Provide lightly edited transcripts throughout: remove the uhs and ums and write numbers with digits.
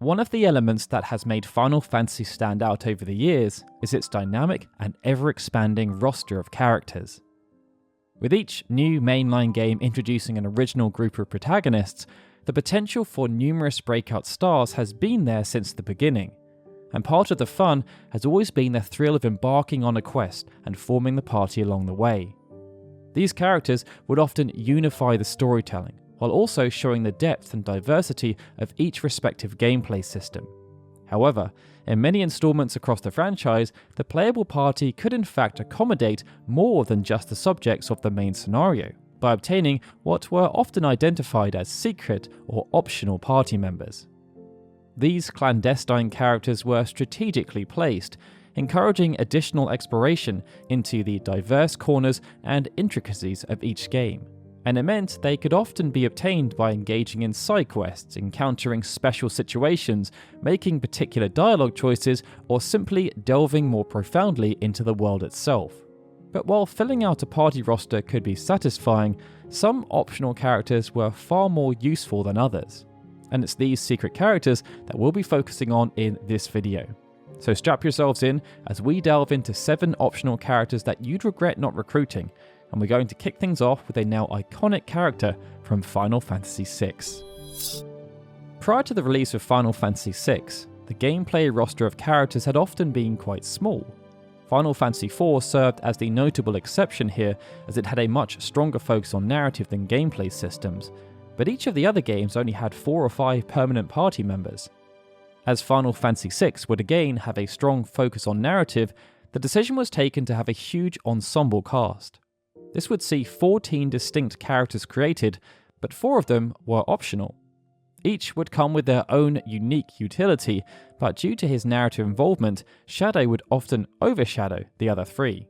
One of the elements that has made Final Fantasy stand out over the years is its dynamic and ever-expanding roster of characters. With each new mainline game introducing an original group of protagonists, the potential for numerous breakout stars has been there since the beginning, and part of the fun has always been the thrill of embarking on a quest and forming the party along the way. These characters would often unify the storytelling, while also showing the depth and diversity of each respective gameplay system. However, in many installments across the franchise, the playable party could in fact accommodate more than just the subjects of the main scenario, by obtaining what were often identified as secret or optional party members. These clandestine characters were strategically placed, encouraging additional exploration into the diverse corners and intricacies of each game, and it meant they could often be obtained by engaging in side quests, encountering special situations, making particular dialogue choices, or simply delving more profoundly into the world itself. But while filling out a party roster could be satisfying, some optional characters were far more useful than others, and it's these secret characters that we'll be focusing on in this video. So strap yourselves in as we delve into 7 optional characters that you'd regret not recruiting, and we're going to kick things off with a now iconic character from Final Fantasy VI. Prior to the release of Final Fantasy VI, the gameplay roster of characters had often been quite small. Final Fantasy IV served as the notable exception here, as it had a much stronger focus on narrative than gameplay systems, but each of the other games only had 4 or 5 permanent party members. As Final Fantasy VI would again have a strong focus on narrative, the decision was taken to have a huge ensemble cast. This would see 14 distinct characters created, but 4 of them were optional. Each would come with their own unique utility, but due to his narrative involvement, Shadow would often overshadow the other 3.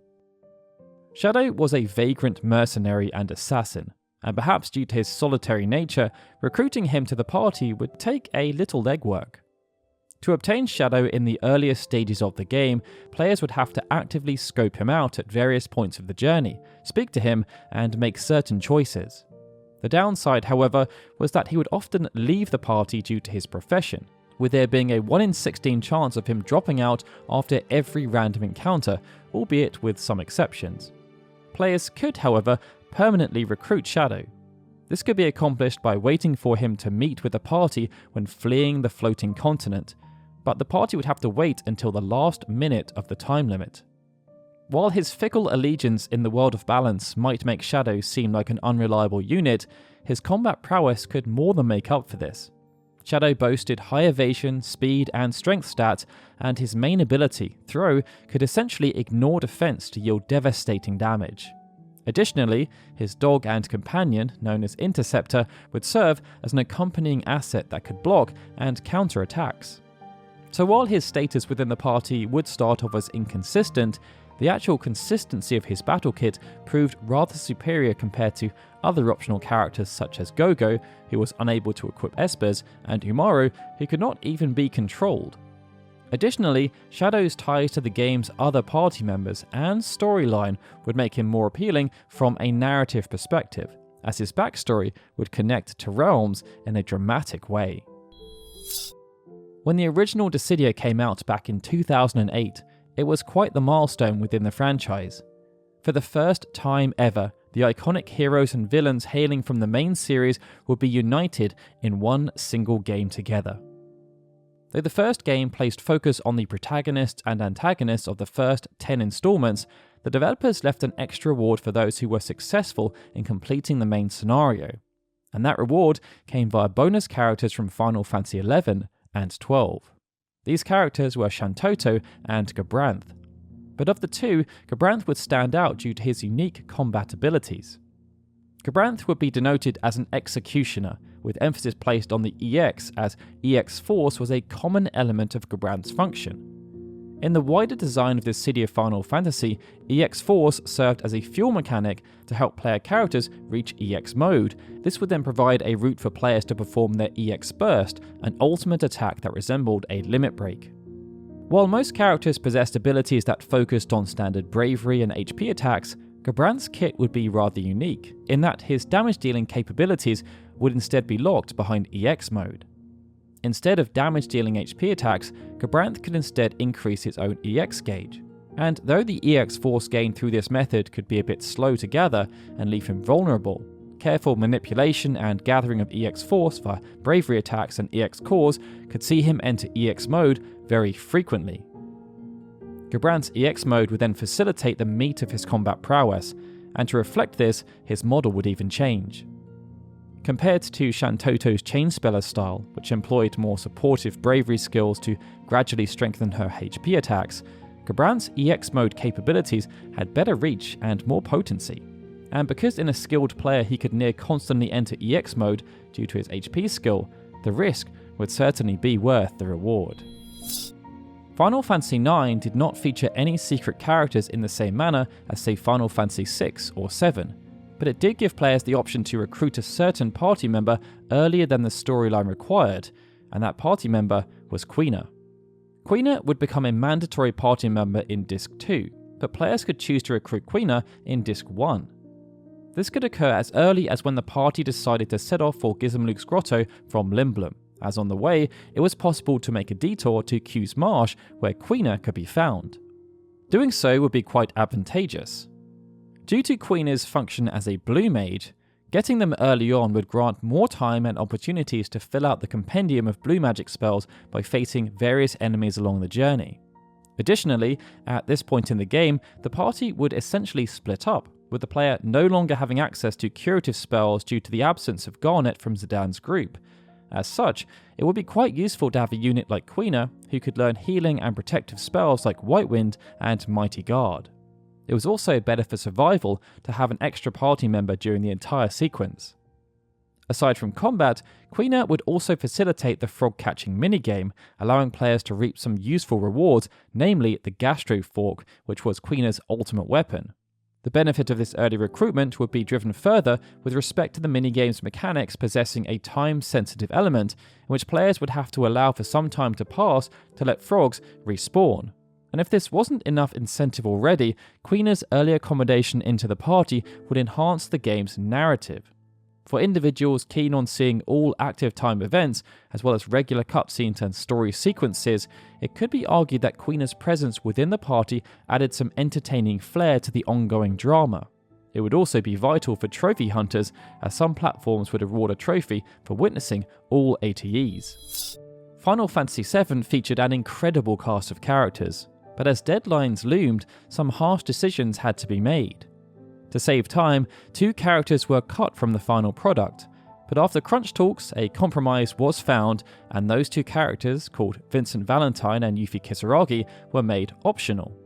Shadow was a vagrant mercenary and assassin, and perhaps due to his solitary nature, recruiting him to the party would take a little legwork. To obtain Shadow in the earliest stages of the game, players would have to actively scope him out at various points of the journey, speak to him, and make certain choices. The downside, however, was that he would often leave the party due to his profession, with there being a 1 in 16 chance of him dropping out after every random encounter, albeit with some exceptions. Players could, however, permanently recruit Shadow. This could be accomplished by waiting for him to meet with the party when fleeing the floating continent, but the party would have to wait until the last minute of the time limit. While his fickle allegiance in the world of balance might make Shadow seem like an unreliable unit, his combat prowess could more than make up for this. Shadow boasted high evasion, speed, and strength stats, and his main ability, Throw, could essentially ignore defense to yield devastating damage. Additionally, his dog and companion, known as Interceptor, would serve as an accompanying asset that could block and counter attacks. So while his status within the party would start off as inconsistent, the actual consistency of his battle kit proved rather superior compared to other optional characters such as Gogo, who was unable to equip espers, and Umaru, who could not even be controlled. Additionally, Shadow's ties to the game's other party members and storyline would make him more appealing from a narrative perspective, as his backstory would connect to realms in a dramatic way. When the original Dissidia came out back in 2008, it was quite the milestone within the franchise. For the first time ever, the iconic heroes and villains hailing from the main series would be united in one single game together. Though the first game placed focus on the protagonists and antagonists of the first 10 installments, the developers left an extra reward for those who were successful in completing the main scenario, and that reward came via bonus characters from Final Fantasy XI and 12. These characters were Shantoto and Gabranth. But of the two, Gabranth would stand out due to his unique combat abilities. Gabranth would be denoted as an executioner, with emphasis placed on the EX, as EX Force was a common element of Gabranth's function. In the wider design of the City of Final Fantasy, EX Force served as a fuel mechanic to help player characters reach EX mode. This would then provide a route for players to perform their EX Burst, an ultimate attack that resembled a limit break. While most characters possessed abilities that focused on standard bravery and HP attacks, Gabranth's kit would be rather unique, in that his damage dealing capabilities would instead be locked behind EX mode. instead of damage-dealing HP attacks, Gabranth could instead increase its own EX gauge. And though the EX force gained through this method could be a bit slow to gather and leave him vulnerable, careful manipulation and gathering of EX force for bravery attacks and EX cores could see him enter EX mode very frequently. Gabranth's EX mode would then facilitate the meat of his combat prowess, and to reflect this, his model would even change. Compared to Shantoto's Chainspeller style, which employed more supportive bravery skills to gradually strengthen her HP attacks, Gabranth's EX mode capabilities had better reach and more potency. And because in a skilled player he could near constantly enter EX mode due to his HP skill, the risk would certainly be worth the reward. Final Fantasy IX did not feature any secret characters in the same manner as say Final Fantasy VI or VII, but it did give players the option to recruit a certain party member earlier than the storyline required, and that party member was Quina. Quina would become a mandatory party member in Disc 2, but players could choose to recruit Quina in Disc 1. This could occur as early as when the party decided to set off for Gizmluch's Grotto from Limblum, as on the way it was possible to make a detour to Q's Marsh where Quina could be found. Doing so would be quite advantageous. Due to Quina's function as a blue mage, getting them early on would grant more time and opportunities to fill out the compendium of blue magic spells by facing various enemies along the journey. Additionally, at this point in the game, the party would essentially split up, with the player no longer having access to curative spells due to the absence of Garnet from Zidane's group. As such, it would be quite useful to have a unit like Quina who could learn healing and protective spells like White Wind and Mighty Guard. It was also better for survival to have an extra party member during the entire sequence. Aside from combat, Quina would also facilitate the frog catching minigame, allowing players to reap some useful rewards, namely the Gastro Fork, which was Quina's ultimate weapon. The benefit of this early recruitment would be driven further with respect to the minigame's mechanics possessing a time-sensitive element, in which players would have to allow for some time to pass to let frogs respawn. And if this wasn't enough incentive already, Quina's early accommodation into the party would enhance the game's narrative. For individuals keen on seeing all active time events, as well as regular cutscenes and story sequences, it could be argued that Quina's presence within the party added some entertaining flair to the ongoing drama. It would also be vital for trophy hunters, as some platforms would award a trophy for witnessing all ATEs. Final Fantasy VII featured an incredible cast of characters, but as deadlines loomed, some harsh decisions had to be made. To save time, 2 characters were cut from the final product, but after crunch talks, a compromise was found, and those 2 characters, called Vincent Valentine and Yuffie Kisaragi, were made optional.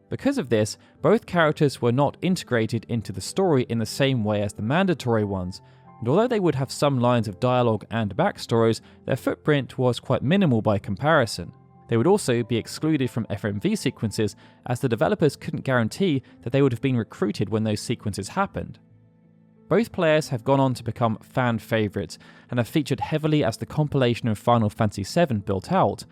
Because of this, both characters were not integrated into the story in the same way as the mandatory ones, and although they would have some lines of dialogue and backstories, their footprint was quite minimal by comparison. They would also be excluded from FMV sequences, as the developers couldn't guarantee that they would have been recruited when those sequences happened. Both players have gone on to become fan favourites and have featured heavily as the compilation of Final Fantasy VII built out,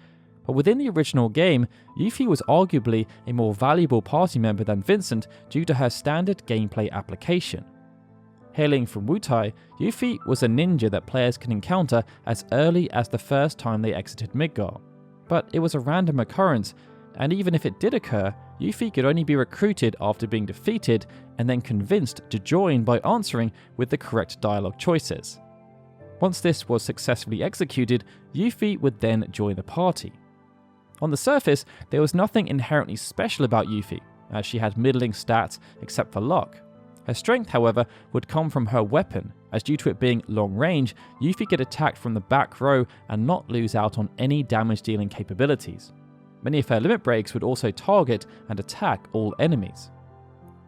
but within the original game, Yuffie was arguably a more valuable party member than Vincent due to her standard gameplay application. Hailing from Wutai, Yuffie was a ninja that players can encounter as early as the first time they exited Midgar. But it was a random occurrence, and even if it did occur, Yuffie could only be recruited after being defeated and then convinced to join by answering with the correct dialogue choices. Once this was successfully executed, Yuffie would then join the party. On the surface, there was nothing inherently special about Yuffie, as she had middling stats except for luck. Her strength, however, would come from her weapon, as due to it being long range, Yuffie could attack from the back row and not lose out on any damage dealing capabilities. Many of her limit breaks would also target and attack all enemies.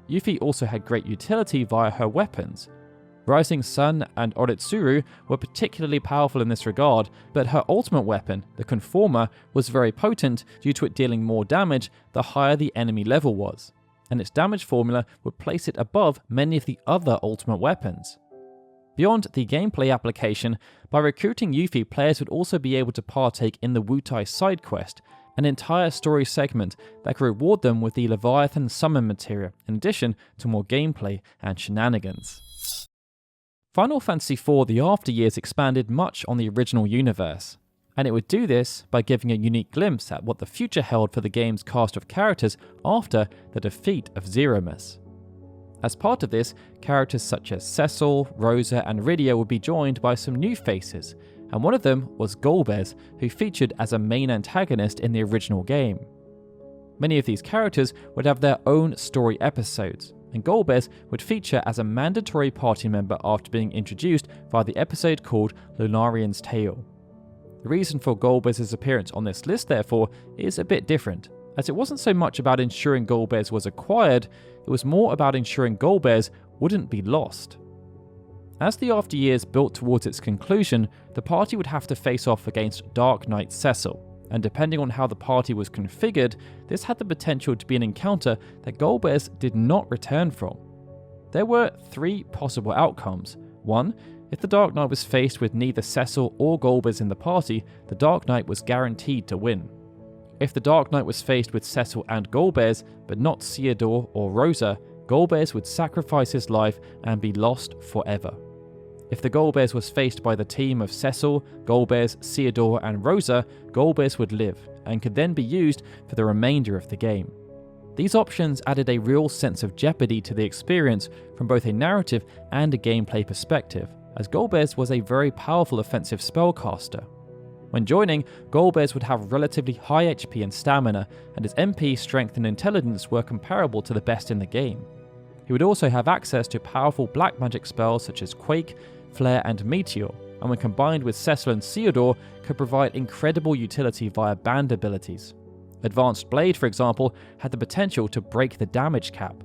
Yuffie also had great utility via her weapons. Rising Sun and Oritsuru were particularly powerful in this regard, but her ultimate weapon, the Conformer, was very potent due to it dealing more damage the higher the enemy level was, and its damage formula would place it above many of the other ultimate weapons. Beyond the gameplay application, by recruiting Yuffie, players would also be able to partake in the Wutai side quest, an entire story segment that could reward them with the Leviathan summon materia, in addition to more gameplay and shenanigans. Final Fantasy IV The After Years expanded much on the original universe. And it would do this by giving a unique glimpse at what the future held for the game's cast of characters after the defeat of Zeromus. As part of this, characters such as Cecil, Rosa and Rydia would be joined by some new faces, and one of them was Golbez, who featured as a main antagonist in the original game. Many of these characters would have their own story episodes, and Golbez would feature as a mandatory party member after being introduced via the episode called Lunarian's Tale. The reason for Golbez's appearance on this list, therefore, is a bit different, as it wasn't so much about ensuring Golbez was acquired, it was more about ensuring Golbez wouldn't be lost. As the After Years built towards its conclusion, the party would have to face off against Dark Knight Cecil, and depending on how the party was configured, this had the potential to be an encounter that Golbez did not return from. There were 3 possible outcomes. 1. If the Dark Knight was faced with neither Cecil or Golbez in the party, the Dark Knight was guaranteed to win. If the Dark Knight was faced with Cecil and Golbez, but not Theodore or Rosa, Golbez would sacrifice his life and be lost forever. If the Golbez was faced by the team of Cecil, Golbez, Theodore and Rosa, Golbez would live, and could then be used for the remainder of the game. These options added a real sense of jeopardy to the experience from both a narrative and a gameplay perspective, as Golbez was a very powerful offensive spellcaster. When joining, Golbez would have relatively high HP and stamina, and his MP, strength and intelligence were comparable to the best in the game. He would also have access to powerful black magic spells such as Quake, Flare and Meteor, and when combined with Cecil and Theodore, could provide incredible utility via band abilities. Advanced Blade, for example, had the potential to break the damage cap.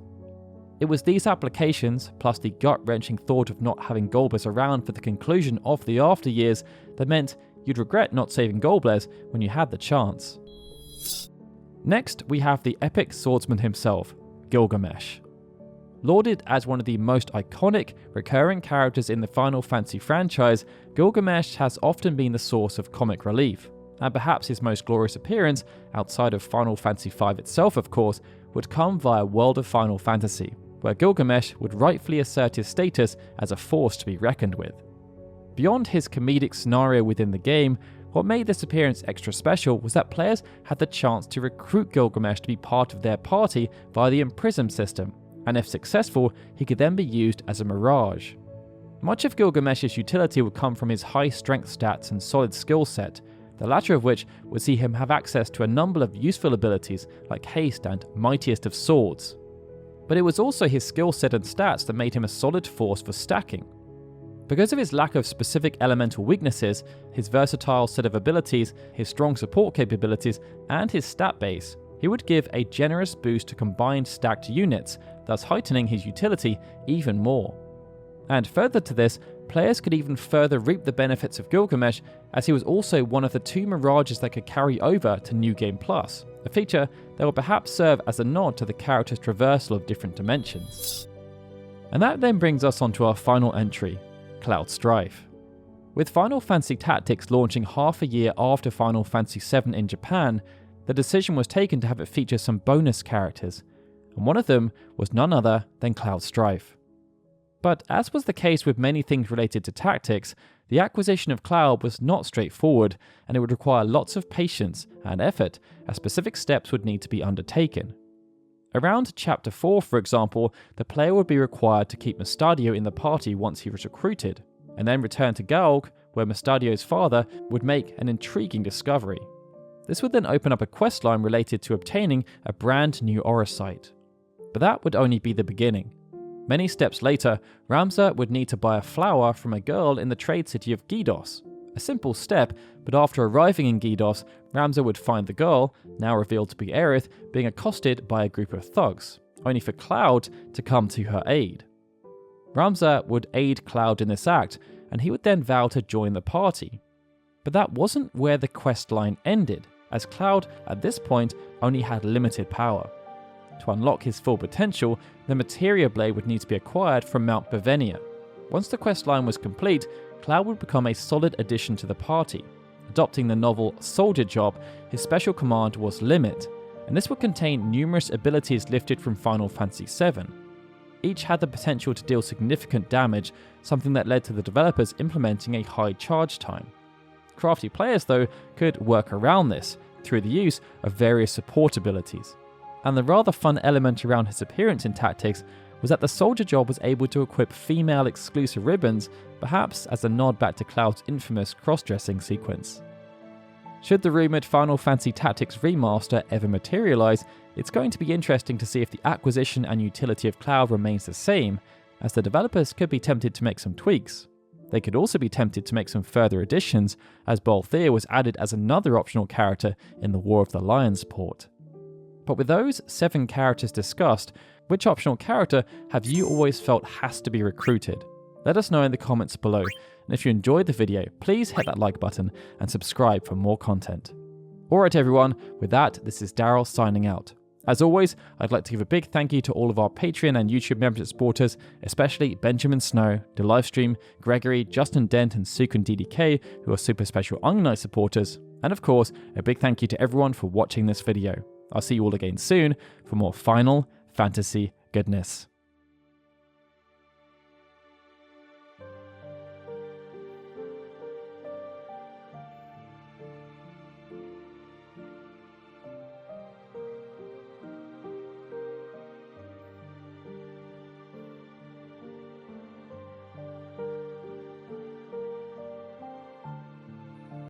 It was these applications, plus the gut-wrenching thought of not having Golbez around for the conclusion of the After Years, that meant you'd regret not saving Golbez when you had the chance. Next, we have the epic swordsman himself, Gilgamesh. Lauded as one of the most iconic, recurring characters in the Final Fantasy franchise, Gilgamesh has often been the source of comic relief, and perhaps his most glorious appearance, outside of Final Fantasy V itself of course, would come via World of Final Fantasy, where Gilgamesh would rightfully assert his status as a force to be reckoned with. Beyond his comedic scenario within the game, what made this appearance extra special was that players had the chance to recruit Gilgamesh to be part of their party via the Imprison system, and if successful, he could then be used as a mirage. Much of Gilgamesh's utility would come from his high strength stats and solid skill set, the latter of which would see him have access to a number of useful abilities like Haste and Mightiest of Swords. But it was also his skill set and stats that made him a solid force for stacking. Because of his lack of specific elemental weaknesses, his versatile set of abilities, his strong support capabilities, and his stat base, he would give a generous boost to combined stacked units, thus heightening his utility even more. And further to this, players could even further reap the benefits of Gilgamesh, as he was also one of the 2 mirages that could carry over to New Game Plus, a feature that will perhaps serve as a nod to the character's traversal of different dimensions. And that then brings us on to our final entry, Cloud Strife. With Final Fantasy Tactics launching half a year after Final Fantasy VII in Japan, the decision was taken to have it feature some bonus characters, and one of them was none other than Cloud Strife. But as was the case with many things related to tactics, the acquisition of Cloud was not straightforward, and it would require lots of patience and effort, as specific steps would need to be undertaken. Around Chapter 4, for example, the player would be required to keep Mustadio in the party once he was recruited, and then return to Galg, where Mustadio's father would make an intriguing discovery. This would then open up a questline related to obtaining a brand new Aura Sight. But that would only be the beginning. Many steps later, Ramza would need to buy a flower from a girl in the trade city of Gydos. A simple step, but after arriving in Gydos, Ramza would find the girl, now revealed to be Aerith, being accosted by a group of thugs, only for Cloud to come to her aid. Ramza would aid Cloud in this act, and he would then vow to join the party. But that wasn't where the questline ended, as Cloud, at this point, only had limited power. To unlock his full potential, the Materia Blade would need to be acquired from Mount Bavenia. Once the questline was complete, Cloud would become a solid addition to the party. Adopting the novel Soldier Job, his special command was Limit, and this would contain numerous abilities lifted from Final Fantasy VII. Each had the potential to deal significant damage, something that led to the developers implementing a high charge time. Crafty players, though, could work around this through the use of various support abilities. And the rather fun element around his appearance in Tactics was that the soldier job was able to equip female exclusive ribbons, perhaps as a nod back to Cloud's infamous cross-dressing sequence. Should the rumoured Final Fantasy Tactics remaster ever materialise, it's going to be interesting to see if the acquisition and utility of Cloud remains the same, as the developers could be tempted to make some tweaks. They could also be tempted to make some further additions, as Balthier was added as another optional character in the War of the Lions port. But with those 7 characters discussed, which optional character have you always felt has to be recruited? Let us know in the comments below, and if you enjoyed the video, please hit that like button and subscribe for more content. Alright everyone, with that, this is Darryl signing out. As always, I'd like to give a big thank you to all of our Patreon and YouTube membership supporters, especially Benjamin Snow, The Livestream, Gregory, Justin Dent and Sukun DDK, who are super special Unnight supporters, and of course, a big thank you to everyone for watching this video. I'll see you all again soon for more Final Fantasy goodness.